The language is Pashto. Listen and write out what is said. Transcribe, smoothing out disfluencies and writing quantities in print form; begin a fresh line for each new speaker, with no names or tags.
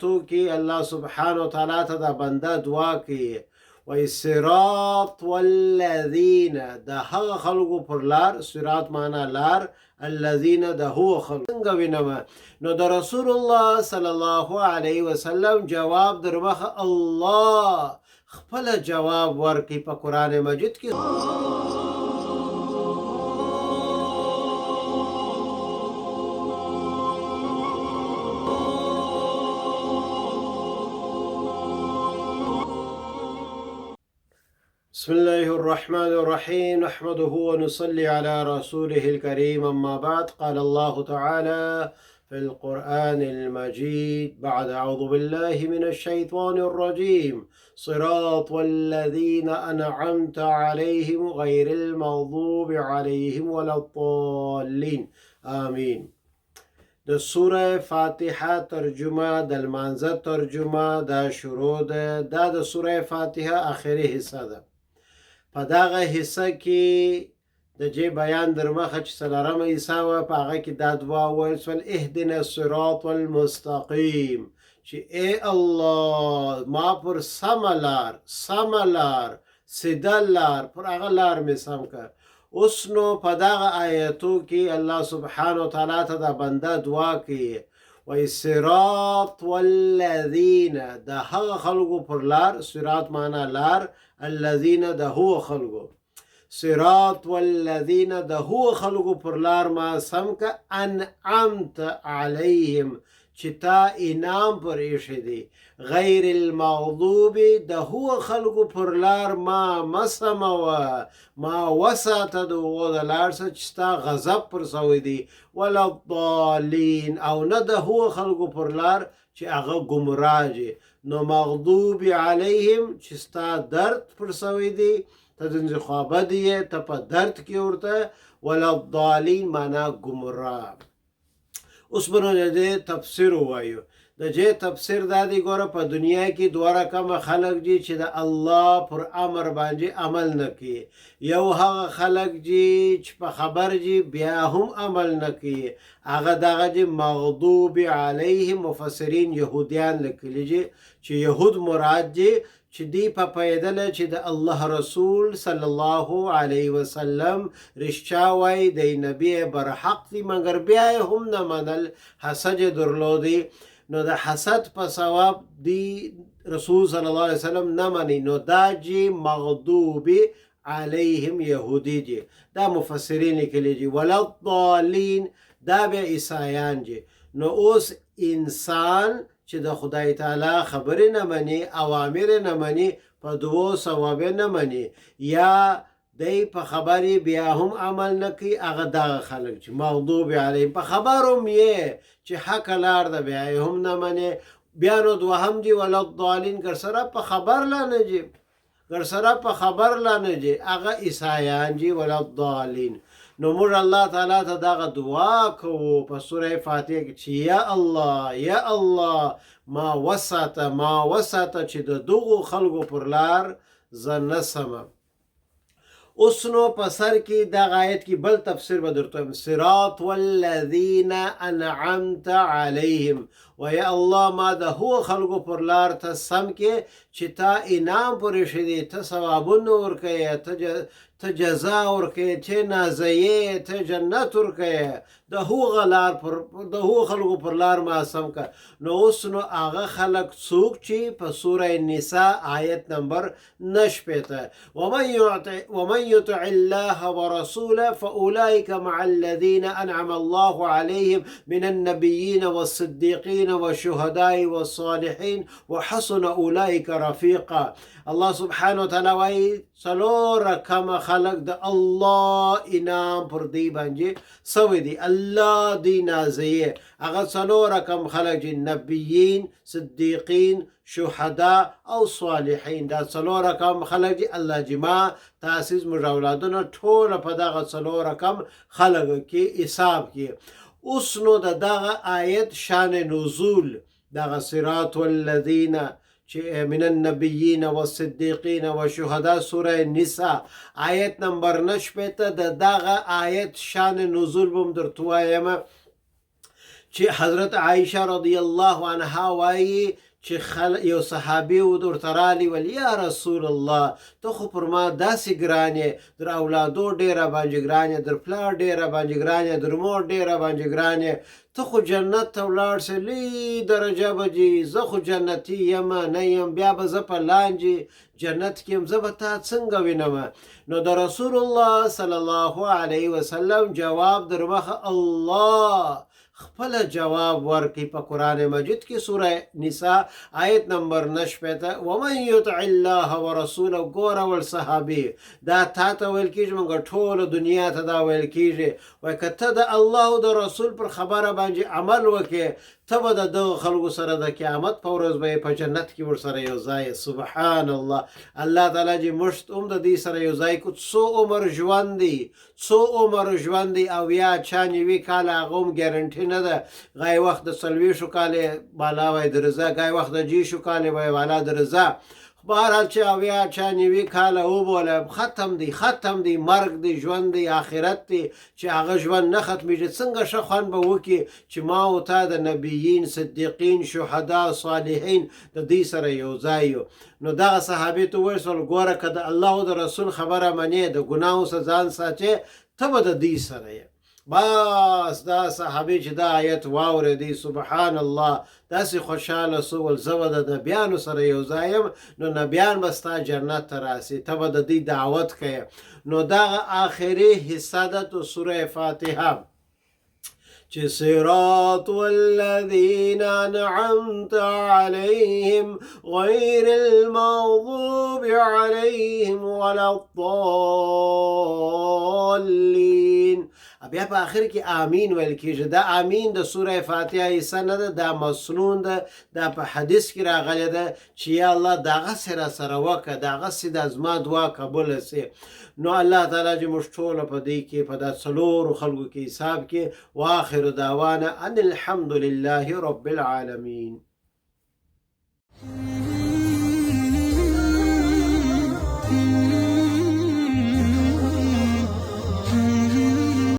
تو کې الله سبحانه وتعالی ته دا بنده دعا کوي وای صراط والذین د هغه خلکو پر لار صراط معنا لار الذین د هو خلکو څنګه وینم نو د رسول الله صلی الله علیه وسلم جواب در مخه الله خپل جواب ورکړي په قران مجید کې بسم الله الرحمن الرحيم نحمده ونصلي على رسوله الكريم أما بعد قال الله تعالى في القرآن المجيد بعد أعوذ بالله من الشيطان الرجيم صراط والذين أنعمت عليهم غير المغضوب عليهم ولا الضالين آمين د سوره فاتحه ترجمه د المانزه ترجمه دا شروع ده د سوره فاتحه اخري حصہ ده په دغه حصہ کې د جې بیان در مخه چې څلورمه حصہ وه په هغه کې دا دعا وویل سول اهدنا الصراط المستقیم چې ای الله ما پر سمه لار سیده لار پر هغه لار مې سم کړه اوس نو په دغه آیتو کې الله سبحانه وتعالی ته دا بنده دعا کوي وای صراط والذین د هغه خلکو پر لار صراط معنا لار الذین د هو خلکو صراط والذین د هو خلکو پر لار ما سم که انعمت علیهم چې تا انعام پر ایښی دی غیر المغضوب د هو خلکو پر لار ما مسموه ما وساته د هغو د لار څه چې ستا غضب پر سوی دی ولا الضالین او نه د هو خلکو پر لار چې هغه ګمراه دي نو مغضوب علیهم چې ستا درد پر سوی دی ته دنځ خوابه دی ته په درد کې ورته ولا الضالین معنا ګمراه اوس به نو د تفسیر ووایو د جې تفسیر دا دی ګوره په دنیا کې دوه رقمه خلک دي چې د الله پر امر باندې عمل نه کوي یو هغه خلک دي چې په خبر دي بیا هم عمل نه کوي هغه دغه دي مغضوب علیهم مفسرین یهودیان لیکلي دي چې یهود مراد دي چې دی په پیدل چې د الله رسول صلی الله علیه وسلم رښتیا وایي د نبی برحق دی مګر بیا هم نه منل حسد درلودي نو د حسد په ثواب دی رسول صلی الله علیه وسلم نه مني نو دا جی مغضوب علیهم یهودی جی دا مفسرین لیکلی جی ولا الضالین دا به عیسایان جی نو اوس انسان چې د خدای تعالی خبرې نه مني اوامر نه مني په دوو ثواب نه مني یا دی په خبرې بیا هم عمل نه کوي هغه دغه خلک چې مغضوب علیهم په خبرو هم یې چې حق لار ده بیا هم نه مني بیا نو دوهم دي ولا الضالین ګر سره په خبر لا نه جي هغه عیسایان دي ولا الضالین نو موږ الله تعالی ته دغه دعا کوو په سوره فاتحه کې چې یا الله ما وساته چې د دغو خلکو پر لار زه نه سمه اوس نو په سر کې دغه آیت کې بل تفسیر به درته وایم صراط والذین انعمت علیهم ویا الله ما د هو خلکو پر لار ته سم کې چې تا انعام پرې شدي ته ثوابونه ورکوې ته جزا ورکوې ته نازیې ته جنت ورکوې د هغو خلکو پر لار ما سم که نو اوس نو هغه خلک څوک چې په سوره نساء آیت نمبر 9 ومن يطع الله ورسوله فأولئك مع الذين أنعم الله عليهم من النبيين والصديقين والشهداء والصالحين وحسن أولئك رفيقا الله سبحانه وتعالى وایي څلور رقمه خلک د الله انعام پر دی باندې سوی دی الله دی نازیه هغه څلور رقم خلک دي نبیین صدیقین شهدا او صالحین دا څلور رقم خلک دي الله جما تاسیس موږ اولادونه ټول په دغه څلور رقم خلک کې حساب کې اوس نو دغه آیت شان نزول دغه صراط والذین من النبیین والصدیقین والشهداء سوره نساء آیت نمبر 9 دغه آیت شان نزول بم درته وایم چې حضرت عایشه رضی الله عنها وایي چې یو صحابي ورته رالی ول یا رسول الله ته خو پر ما داسې ګرانې در اولادو ډېره باندې ګرانې در پلار ډېره باندې ګرانې در مور ډېره باندې ګرانې ته خو جنت ته ولاړ سې لوی درجه به ځي زه خو جنتي یم نه یم بیا به زه په لاندې جنت کې یم زه به تا څنګه وینم نو د رسول الله صلی الله علیه وسلم جواب در مخه الله خپل جواب ورکړي په قرآن مجید کې سوره نساء آیت نمبر 9 ومن یطع الله ورسوله ګوره ول صحابي دا تا ته ویل کېږي موږ ټوله دنیا ته دا ویل کېږي وایي که ته د الله او د رسول پر خبره باندې عمل وکړې ته به د دغه خلکو سره د قیامت په ورځ به یې په جنت کې ورسره یو ځای سبحان الله الله تعالی چې موږ هم د دې سره یو ځای کړو څو عمر ژوند دی څو عمر ژوند دی او یا چا نوي کاله هغه هم ګارنټي نه ده غای وخت د 40 کالې بالا وای درځه غای وخت د 10 کالې وای بالا درځه بهرحال چې اویا چا نوي کاله وبوله ختم دی مرګ دی ژوند دی آخرت دی چې هغه ژوند نه ختمیږي څنګه ښه خوند به وکړي چې ما او تا د نبیین صدیقین شهدا صالحین د دې سره یو ځای یو نو دغه صحابي ته وویل ګوره که د الله او د رسول خبره منې د ګناهو څخه ځان ساتې ته به د دې سره یې بس دا صحابي چې دا آیت واورېدی سبحان الله داسې خوشحاله سو ول زه به د نبیانو سره یو ځای یم نو نبیان به ستا جنت ته راسي ته به د دې دعوت کوې نو دغه آخري حصه ده د سوره فاتحه چې صراط الذین انعمت علیهم غیر المغضوب علیهم ولا الضالین بیا په آخر کې آمین ویل کېږي دا آمین د سوره فاتحه حصه نه ده دا مسنون ده دا په حدیث کې راغلی ده چې یا الله دغسې راسره وکړه دغسې د زما دعا قبوله سي نو الله تعالی چې موږ ټوله په دې کې په دا څلورو خلکو کې حساب کې واخر دعوانا ان الحمد لله رب العالمین